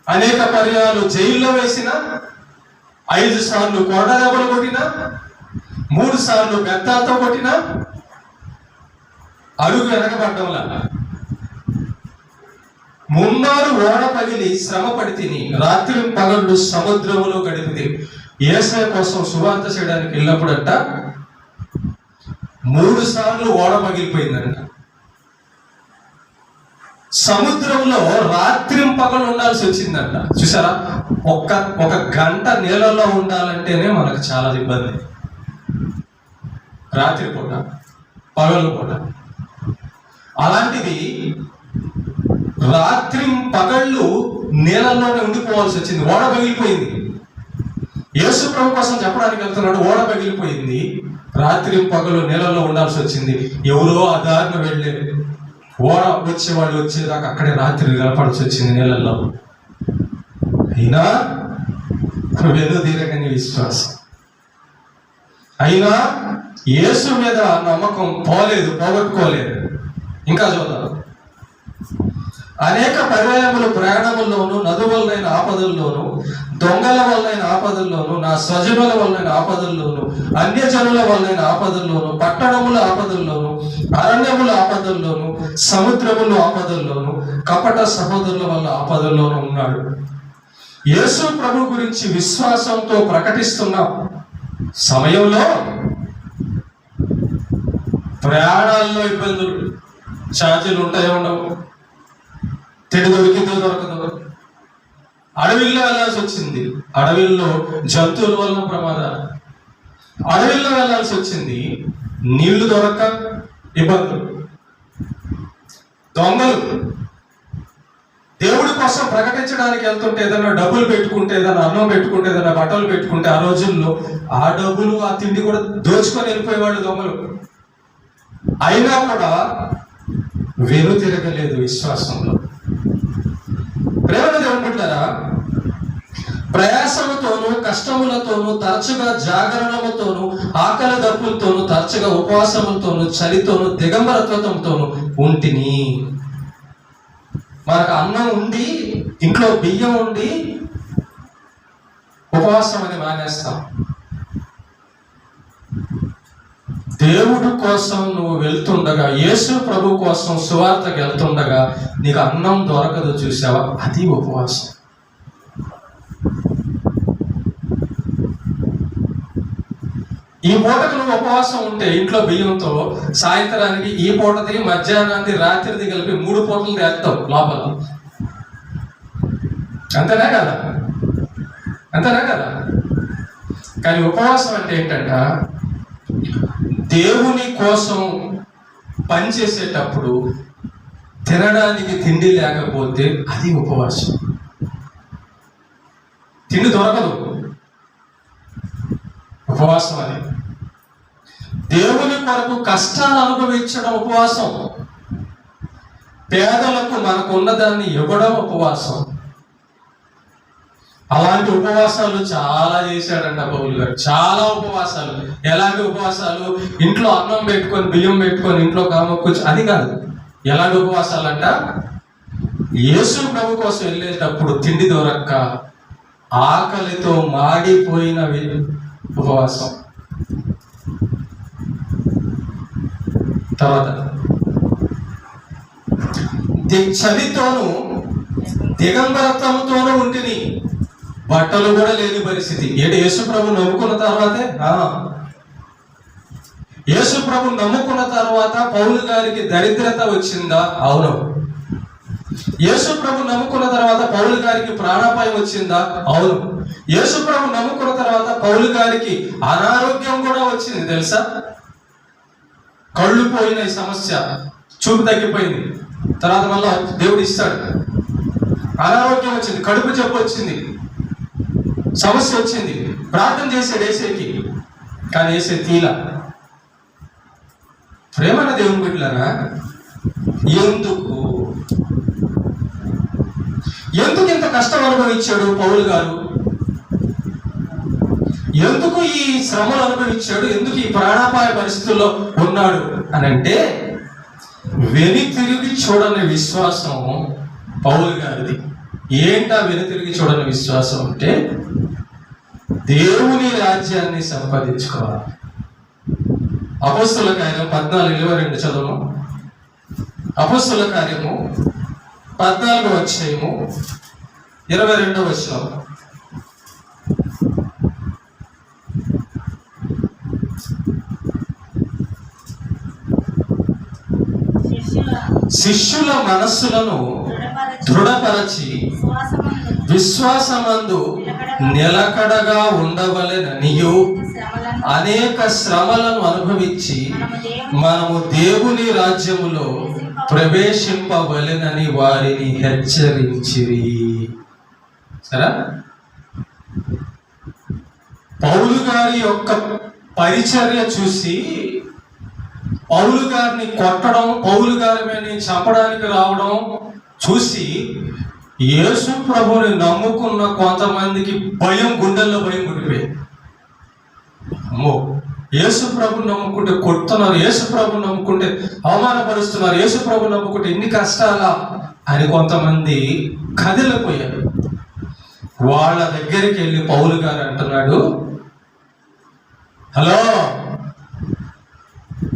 అనేక పర్యాలు జైల్లో వేసిన, 5 సార్లు కొరడ దెబ్బలు కొట్టినా, 3 సార్లు బెత్తాలతో కొట్టినా అడుగు వెనకబడ్డంలా. ముమ్మారు ఓడ పగిలి శ్రమ పడి తిని రాత్రి పగళ్ళు సముద్రములో గడిపి యేసయ్య కోసం సువార్త చేయడానికి వెళ్ళినప్పుడంట 3 సార్లు ఓడ పగిలిపోయిందంట. సముద్రంలో రాత్రి పగలు ఉండాల్సి వచ్చిందంట. చూసారా, ఒక గంట నీళ్ళలో ఉండాలంటేనే మనకు చాలా ఇబ్బంది. రాత్రి పూట, పగలు పూట. అలాంటిది రాత్రి పగళ్ళు నీళ్ళల్లోనే ఉండిపోవాల్సి వచ్చింది. ఓడ పగిలిపోయింది. యేసు ప్రభు కోసం చెప్పడానికి వెళ్తున్నాడు, ఓడ పగిలిపోయింది. రాత్రి పగలు నీళ్ళలో ఉండాల్సి వచ్చింది. ఎవరో ఆ దారిన వెళ్ళే ఓడ వచ్చేవాళ్ళు వచ్చేదాకా అక్కడే రాత్రి నిలబడాల్సి వచ్చింది నీళ్ళల్లో. అయినా వెనుదిరగని విశ్వాసం. అయినా యేసు మీద నమ్మకం పోలేదు, పోగొట్టుకోలేదు. ఇంకా చూద్దాం. అనేక పర్యాయములు ప్రయాణముల్లోనూ, నదువలనైన ఆపదల్లోనూ, దొంగల వలనైన ఆపదల్లోనూ, నా స్వజనుల వలనైన ఆపదల్లోనూ, అన్యజనుల వలనైన ఆపదల్లోనూ, పట్టణముల ఆపదల్లోనూ, అరణ్యముల ఆపదల్లోనూ, సముద్రముల ఆపదల్లోనూ, కపట సహోదరుల వల్ల ఆపదల్లోనూ ఉన్నాడు. యేసు ప్రభు గురించి విశ్వాసంతో ప్రకటిస్తున్న సమయంలో ప్రయాణాల్లో ఇబ్బందులు, ఛార్జీలు ఉంటాయో ఉండవు, తిండి దొరికిందో దొరకదు. అడవిల్లో వెళ్ళాల్సి వచ్చింది. అడవిల్లో జంతువుల వలన ప్రమాదాలు. అడవిల్లో వెళ్ళాల్సి వచ్చింది. నీళ్లు దొరక్క ఇబ్బందులు, దొంగలు. దేవుడి కోసం ప్రకటించడానికి వెళ్తుంటే ఏదైనా డబ్బులు పెట్టుకుంటే, ఏదైనా అన్నం పెట్టుకుంటే, ఏదైనా బట్టలు పెట్టుకుంటే ఆ రోజుల్లో ఆ డబ్బులు, ఆ తిండి కూడా దోచుకొని వెళ్ళిపోయేవాళ్ళు దొంగలు. అయినా కూడా వెను తిరగలేదు విశ్వాసంలో. ప్రేమను ఏమంటున్నారా? ప్రయాసముతోనూ, కష్టములతోనూ, తరచుగా జాగరణముతోనూ, ఆకలి దప్పులతోనూ, తరచుగా ఉపవాసములతోనూ, చలితోనూ, దిగంబరత్వంతోనూ ఉంటిని. మనకు అన్నం ఉండి, ఇంట్లో బియ్యం ఉండి ఉపవాసం అని మానేస్తాం. దేవుడి కోసం నువ్వు వెళ్తుండగా, యేసు ప్రభు కోసం సువార్తకు వెళ్తుండగా నీకు అన్నం దొరకదు, చూసావా? అది ఉపవాసం. ఈ పూటకు నువ్వు ఉపవాసం ఉంటే ఇంట్లో బియ్యంతో సాయంత్రానికి ఈ పూటది, మధ్యాహ్నాన్ని, రాత్రిది కలిపి 3 పూటలు తెస్తావు లోపల. అంతేనా కదా? అంతేనా కదా? కానీ ఉపవాసం అంటే ఏంటంట, దేవుని కోసం పనిచేసేటప్పుడు తినడానికి తిండి లేకపోతే అది ఉపవాసం. తిండి దొరకదు, ఉపవాసం అని. దేవుని కొరకు కష్టాలు అనుభవించడం ఉపవాసం. పేదలకు మనకు ఉన్నదాన్ని ఇవ్వడం ఉపవాసం. అలాంటి ఉపవాసాలు చాలా చేశాడంట పౌలు గారు. చాలా ఉపవాసాలు. ఎలాంటి ఉపవాసాలు? ఇంట్లో అన్నం పెట్టుకొని, బియ్యం పెట్టుకొని ఇంట్లో కామొచ్చు, అది కాదు. ఎలాంటి ఉపవాసాలు అంట? యేసు ప్రభు కోసం వెళ్ళేటప్పుడు తిండి దొరక్క ఆకలితో మాడిపోయిన ఉపవాసం. తర్వాత చలితోనూ దిగంబరత్వంతోనూ ఉంటుంది, బట్టలు కూడా లేని పరిస్థితి. ఏంటి? యేసు ప్రభు నమ్ముకున్న తర్వాతే. యేసు ప్రభు నమ్ముకున్న తర్వాత పౌలు గారికి దరిద్రత వచ్చిందా? అవును. యేసు ప్రభు నమ్ముకున్న తర్వాత పౌలు గారికి ప్రాణాపాయం వచ్చిందా? అవును. యేసు ప్రభు నమ్ముకున్న తర్వాత పౌలు గారికి అనారోగ్యం కూడా వచ్చింది, తెలుసా? కళ్ళు పోయిన ఈ సమస్య, చూపు తగ్గిపోయింది. తర్వాత మళ్ళా దేవుడు ఇస్తాడు. అనారోగ్యం వచ్చింది, కడుపు జబ్బు వచ్చింది, సమస్య వచ్చింది. ప్రార్థన చేశాడు ఏసేకి, కానీ ఏసే తీలా. ప్రేమన్న దేవుని బిడ్డలారా, ఎందుకు ఇంత కష్టం అనుభవించాడు పౌలు గారు? ఎందుకు ఈ శ్రమలు అనుభవించాడు? ఎందుకు ఈ ప్రాణాపాయ పరిస్థితుల్లో ఉన్నాడు అని అంటే, వెనుతిరిగి చూడని విశ్వాసం పౌలు గారిది. ఏంటా వెనుతిరిగి చూడని విశ్వాసం అంటే, దేవుని రాజ్యాన్ని సంపాదించుకోవాలి. అపోస్తల కార్యం 14:22 చదువు. అపోస్తల కార్యము 14వ అధ్యాయము 22వ వచనం. శిష్యుల మనస్సులను దృఢపరచి విశ్వాసమందు నిలకడగా ఉండవలెననియు అనేక శ్రమలను అనుభవించి మనము దేవుని రాజ్యములో ప్రవేశింపవలెనని వారిని హెచ్చరించిరి. సరే, పౌలు గారి యొక్క పరిచర్య చూసి పౌలు గారిని కొట్టడం, పౌలు గారి మీద చంపడానికి రావడం చూసి యేసు ప్రభుని నమ్ముకున్న కొంతమందికి భయం, గుండెల్లో భయం పుట్టిపోయింది. అమ్మో, యేసు ప్రభుని నమ్ముకుంటే కొడుతున్నారు, యేసు ప్రభుని నమ్ముకుంటే అవమానపరుస్తున్నారు, యేసు ప్రభుని నమ్ముకుంటే ఎన్ని కష్టాలా అని కొంతమంది కదిలిపోయారు. వాళ్ళ దగ్గరికి వెళ్ళి పౌలు గారు అంటున్నాడు, హలో,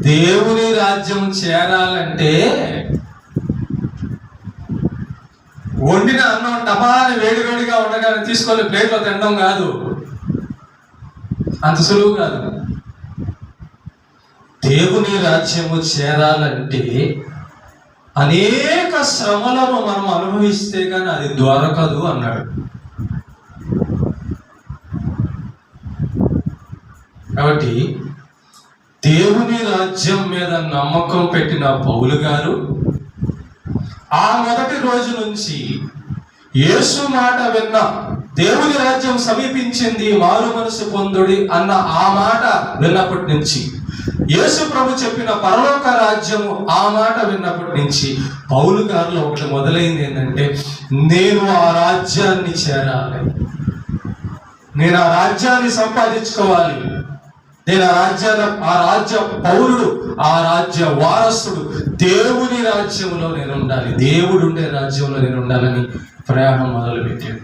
దేవుని రాజ్యం చేరాలంటే వండిన అన్నం టపాని వేడివేడిగా ఉండగానే తీసుకొని ప్లేట్లో తినడం కాదు, అంత సులువు కాదు. దేవుని రాజ్యము చేరాలంటే అనేక శ్రమలను మనం అనుభవిస్తే కానీ అది దొరకదు అన్నాడు. కాబట్టి దేవుని రాజ్యం మీద నమ్మకం పెట్టిన పౌలు గారు ఆ మొదటి రోజు నుంచి యేసు మాట విన్న, దేవుని రాజ్యం సమీపించింది, మారు మనసు పొందుడి అన్న ఆ మాట విన్నప్పటి నుంచి, యేసు ప్రభు చెప్పిన పరలోక రాజ్యము ఆ మాట విన్నప్పటి నుంచి పౌలు గారిలో ఒకటి మొదలైంది. ఏంటంటే, నేను ఆ రాజ్యాన్ని చేరాలి, నేను ఆ రాజ్యాన్ని సంపాదించుకోవాలి, నేను ఆ రాజ్య పౌరుడు, ఆ రాజ్య వారసుడు, దేవుని రాజ్యంలో నేను ఉండాలి, దేవుడు ఉండే రాజ్యంలో నేను ఉండాలని ప్రయాణం మొదలుపెట్టాడు.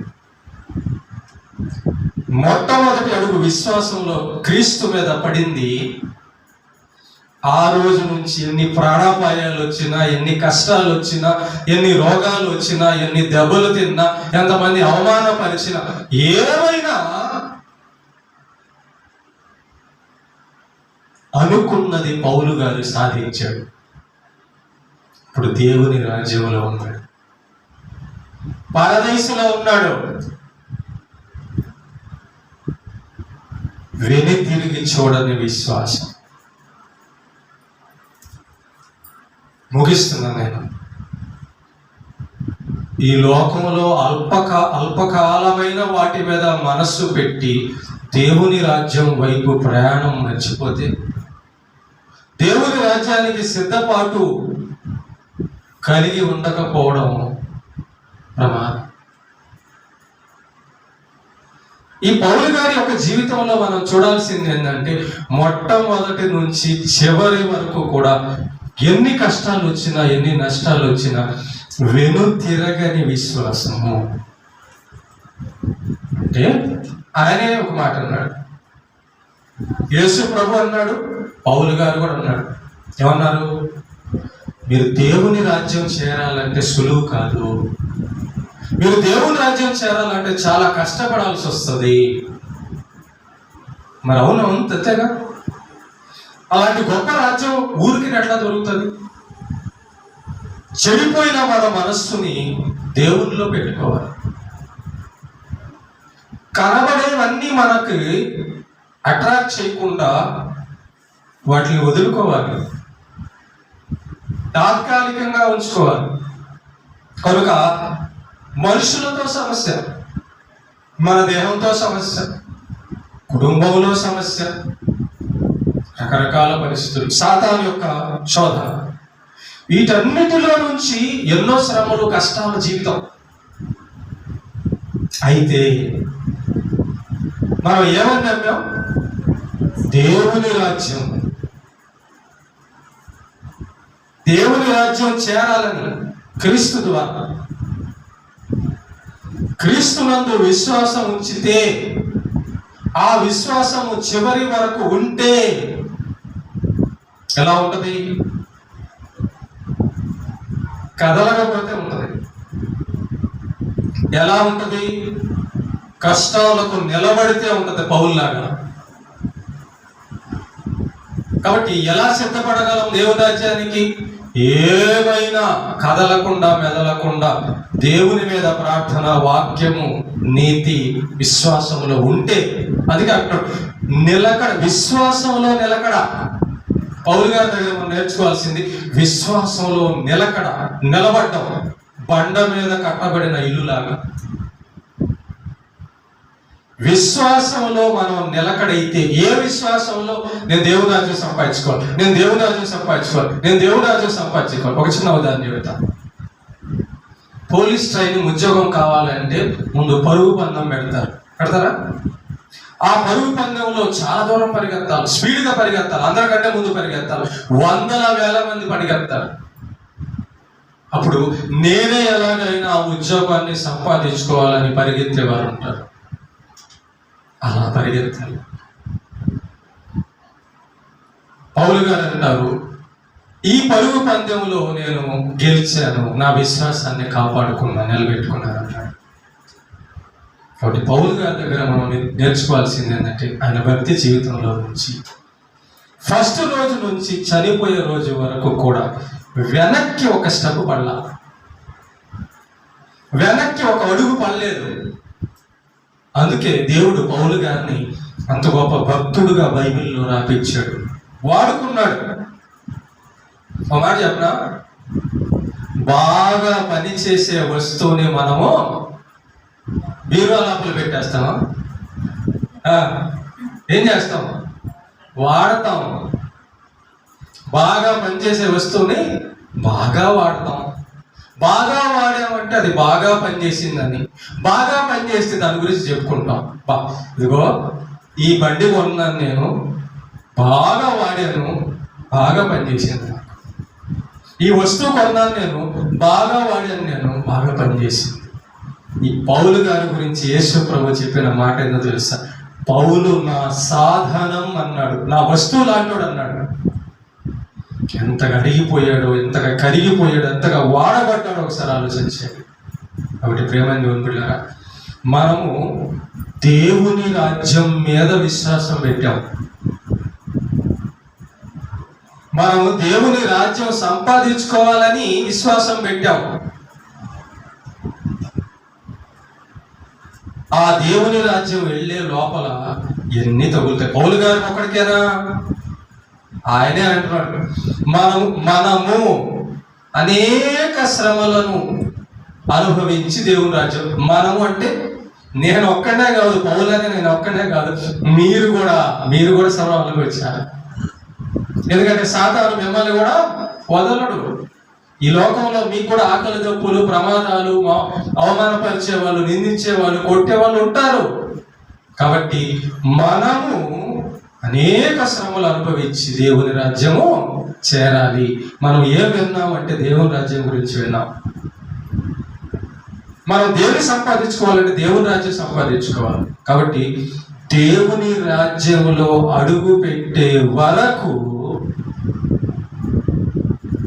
మొట్టమొదటి అడుగు విశ్వాసంలో క్రీస్తు మీద పడింది. ఆ రోజు నుంచి ఎన్ని ప్రాణాపాయాలు వచ్చినా, ఎన్ని కష్టాలు వచ్చినా, ఎన్ని రోగాలు వచ్చినా, ఎన్ని దెబ్బలు తిన్నా, ఎంతమంది అవమానపరిచినా, ఏమైనా అనుకున్నది పౌలు గారు సాధించాడు. ఇప్పుడు దేవుని రాజ్యంలో ఉన్నాడు, పరదేశంలో ఉన్నాడు. వెనుతిరిగి చూడని విశ్వాసం. ముగిస్తున్నా నేను. ఈ లోకంలో అల్పకాలమైన వాటి మీద మనస్సు పెట్టి దేవుని రాజ్యం వైపు ప్రయాణం మర్చిపోతే, దేవుని రాజ్యానికి సిద్ధపాటు కలిగి ఉండకపోవడం ప్రమాదం. ఈ పౌలు గారి యొక్క జీవితంలో మనం చూడాల్సింది ఏంటంటే, మొట్టమొదటి నుంచి చివరి వరకు కూడా ఎన్ని కష్టాలు వచ్చినా, ఎన్ని నష్టాలు వచ్చినా, వెనుతిరగని విశ్వాసము. అంటే ఆయనే ఒక మాట అన్నాడు, యేసు ప్రభు అన్నాడు, పౌలు గారు కూడా అన్నాడు. ఏమన్నారు? మీరు దేవుని రాజ్యం చేరాలంటే సులువు కాదు, మీరు దేవుని రాజ్యం చేరాలంటే చాలా కష్టపడాల్సి వస్తుంది. మరి అవును, అంతేగా. అలాంటి గొప్ప రాజ్యం ఊరికి ఎట్లా దొరుకుతుంది? చెడిపోయిన మన మనస్సుని దేవునిలో పెట్టుకోవాలి. కనబడేవన్నీ మనకి అట్రాక్ట్ చేయకుండా వాటిని వదులుకోవాలి, తాత్కాలికంగా ఉంచుకోవాలి. కనుక మనుషులతో సమస్య, మన దేహంతో సమస్య, కుటుంబంలో సమస్య, రకరకాల పరిస్థితులు, సాతాను యొక్క శోధన, వీటన్నిటిలో నుంచి ఎన్నో శ్రమలు, కష్టాల జీవితం. అయితే మనం ఏమని నమ్మాం? దేవుని రాజ్యం, దేవుని రాజ్యం చేరాలని క్రీస్తు ద్వారా. క్రీస్తునందు విశ్వాసం ఉంచితే, ఆ విశ్వాసము చివరి వరకు ఉంటే ఎలా ఉంటది? కదలకపోతే ఉంటది. ఎలా ఉంటది? కష్టాలకు నిలబడితే ఉంటది, పౌల్లాగా. కాబట్టి ఎలా సిద్ధపడగలం దేవుని రాజ్యానికి? ఏమైనా కదలకుండా మెదలకుండా దేవుని మీద ప్రార్థన, వాక్యము, నీతి, విశ్వాసంలో ఉంటే, అది అంటాడు నిలకడ, విశ్వాసంలో నిలకడ. పౌలు గారి దగ్గర మనం నేర్చుకోవాల్సింది విశ్వాసంలో నిలకడ, నిలబడ్డం. బండ మీద కట్టబడిన ఇల్లులాగా విశ్వాసంలో మనం నిలకడైతే, ఏ విశ్వాసంలో? నేను దేవుని రాజ్యం సంపాదించుకోవాలి, నేను దేవుని రాజ్యం సంపాదించుకోవాలి, నేను దేవుని రాజ్యం సంపాదించుకోవాలి. ఒక చిన్న ఉదాహరణ చెబుతా. పోలీస్ ట్రైనింగ్ ఉద్యోగం కావాలంటే ముందు పరుగు పందెం పెడతారా? ఆ పరుగు పందెంలో చాలా దూరం పరిగెత్తాలి, స్పీడ్గా పరిగెత్తాలి, అందరికంటే ముందు పరిగెత్తాలి, వందల వేల మంది పరిగెత్తాలి. అప్పుడు నేనే ఎలాగైనా ఆ ఉద్యోగాన్ని సంపాదించుకోవాలని పరిగెత్తేవారు ఉంటారు. అలా పరిగెత్తాలి. పౌలు గారు అంటారు, ఈ పరుగు పందెంలో నేను గెలిచాను, నా విశ్వాసాన్ని కాపాడుకున్నా, నిలబెట్టుకున్నాను అంటాడు. కాబట్టి పౌలు గారి దగ్గర మనం నేర్చుకోవాల్సింది ఏంటంటే, ఆయన భక్తి జీవితంలో నుంచి ఫస్ట్ రోజు నుంచి చనిపోయే రోజు వరకు కూడా వెనక్కి ఒక స్టెప్ పడలా, వెనక్కి ఒక అడుగు పడలేదు. అందుకే దేవుడు పౌలు గారిని అంత గొప్ప భక్తుడుగా బైబిల్లో రాపించాడు, వాడుకున్నాడు. ఒక మాట చెప్పనా? బాగా పనిచేసే వస్తువుని మనము బీరువా లోపల పెట్టేస్తామా? ఏం చేస్తాం? వాడతాం. బాగా పనిచేసే వస్తువుని బాగా వాడతాం. బాగా వాడామంటే అది బాగా పనిచేసిందని, బాగా పనిచేస్తే దాని గురించి చెప్పుకుంటాం. ఇదిగో ఈ బండి కొన్నాను నేను, బాగా వాడాను, బాగా పనిచేసింది. ఈ వస్తువు కొన్నాను నేను, బాగా వాడాను నేను, బాగా పనిచేసింది. ఈ పౌలు గారి గురించి యేసు ప్రభు చెప్పిన మాట ఏందో తెలుసా? పౌలు నా సాధనం అన్నాడు, నా వస్తువు లాంటోడు అన్నాడు. ఎంతగా అడిగిపోయాడో, ఎంతగా కరిగిపోయాడు, ఎంతగా వాడబడ్డాడో ఒకసారి ఆలోచించాడు. కాబట్టి ప్రేమని దేవుని, మనము దేవుని రాజ్యం మీద విశ్వాసం పెట్టాం. మనము దేవుని రాజ్యం సంపాదించుకోవాలని విశ్వాసం పెట్టాం. ఆ దేవుని రాజ్యం వెళ్ళే లోపల ఎన్ని తగులుతాయి? పౌలు గారు ఒక్కడికేనా? ఆయనే అంటున్నాడు, మనము అనేక శ్రమలను అనుభవించి దేవుని రాజ్యం. మనము అంటే నేను ఒక్కడే కాదు, పౌలనే నేను ఒక్కడే కాదు, మీరు కూడా శ్రమ అనుభవించారు. ఎందుకంటే సాతాను మిమ్మల్ని కూడా వదలడు. ఈ లోకంలో మీకు కూడా ఆకలి దప్పులు, ప్రమాదాలు, అవమానపరిచేవాళ్ళు, నిందించేవాళ్ళు, కొట్టేవాళ్ళు ఉంటారు. కాబట్టి మనము అనేక శ్రమలు అనుభవించి దేవుని రాజ్యము చేరాలి. మనం ఏం విన్నాం అంటే దేవుని రాజ్యం గురించి విన్నాం. మనం దేవుని సంపాదించుకోవాలంటే దేవుని రాజ్యం సంపాదించుకోవాలి. కాబట్టి దేవుని రాజ్యంలో అడుగు పెట్టే వరకు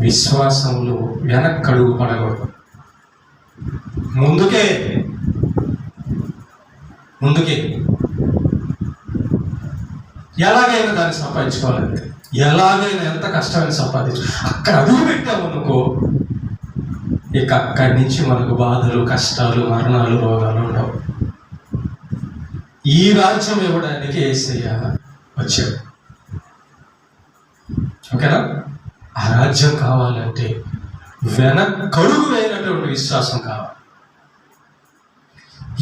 విశ్వాసంలో వెనక్కి అడుగు పడకూడదు. ముందుకే ఎలాగైనా దాన్ని సంపాదించుకోవాలంటే, ఎలాగైనా ఎంత కష్టమైన సంపాదించు. అక్కడ అడుగు పెట్టాము అనుకో, ఇక అక్కడి నుంచి మనకు బాధలు, కష్టాలు, మరణాలు, రోగాలు ఉండవు. ఈ రాజ్యం ఇవ్వడానికి యేసయ్య వచ్చాడు. ఓకేనా? ఆ రాజ్యం కావాలంటే వెనకడుగు వేయనటువంటి విశ్వాసం కావాలి.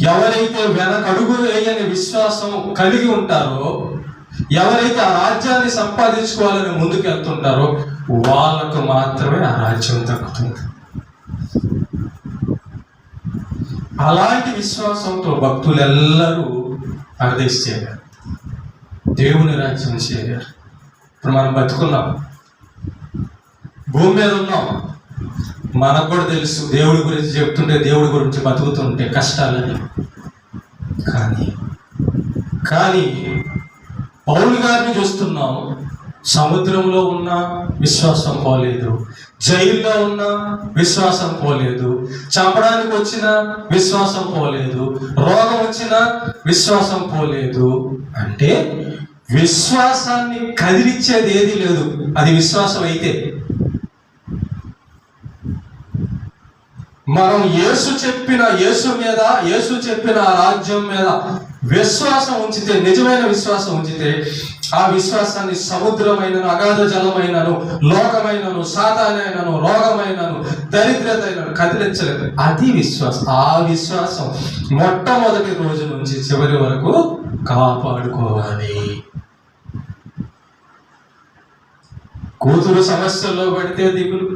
ఎవరైతే వెనకడుగు వేయని విశ్వాసం కలిగి ఉంటారో, ఎవరైతే ఆ రాజ్యాన్ని సంపాదించుకోవాలని ముందుకు వెళ్తుంటారో వాళ్ళకు మాత్రమే ఆ రాజ్యం దక్కుతుంది. అలాంటి విశ్వాసంతో భక్తులెల్లరూ పరదేశ్ చేరారు, దేవుని రాజ్యం చేరారు. ఇప్పుడు మనం బతుకున్నాం, భూమి మీద ఉన్నాం. మనకు కూడా తెలుసు దేవుడి గురించి చెప్తుంటే, దేవుడి గురించి బతుకుతుంటే కష్టాలని. కానీ పౌలు గారిని చూస్తున్నాం. సముద్రంలో ఉన్న విశ్వాసం పోలేదు, జైల్లో ఉన్న విశ్వాసం పోలేదు, చంపడానికి వచ్చిన విశ్వాసం పోలేదు, రోగం వచ్చిన విశ్వాసం పోలేదు. అంటే విశ్వాసాన్ని కదిలిచ్చేది ఏది లేదు. అది విశ్వాసం అయితే మనం యేసు చెప్పిన ఆ రాజ్యం మీద విశ్వాసం ఉంచితే, నిజమైన విశ్వాసం ఉంచితే, ఆ విశ్వాసాన్ని సముద్రమైనను, అగాధ జలమైనను, లోకమైనను, సాతానైనను, రోగమైనను, దరిద్రత అయినను కదిలించలేదు. అది విశ్వాసం. ఆ విశ్వాసం మొట్టమొదటి రోజు నుంచి చివరి వరకు కాపాడుకోవాలి. కూతురు సమస్యల్లో పడితే దిగులు,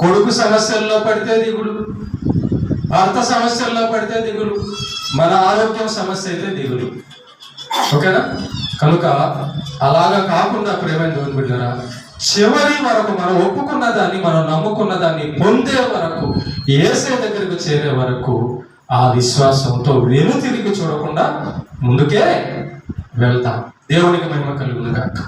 కొడుకు సమస్యల్లో పడితే దిగులు, భర్త సమస్యల్లో పడితే దిగులు, మన ఆరోగ్యం సమస్య అయితే దిగులు. ఓకేనా? కనుక అలాగా కాకుండా ప్రేమైన దేవుని బిడ్డలారా, చివరి వరకు మనం ఒప్పుకున్న దాన్ని, మనం నమ్ముకున్న దాన్ని పొందే వరకు, యేసయ్య దగ్గరకు చేరే వరకు ఆ విశ్వాసంతో వెనుతిరిగి చూడకుండా ముందుకే వెళ్తాం. దేవునికి మహిమ కలుగును గాక.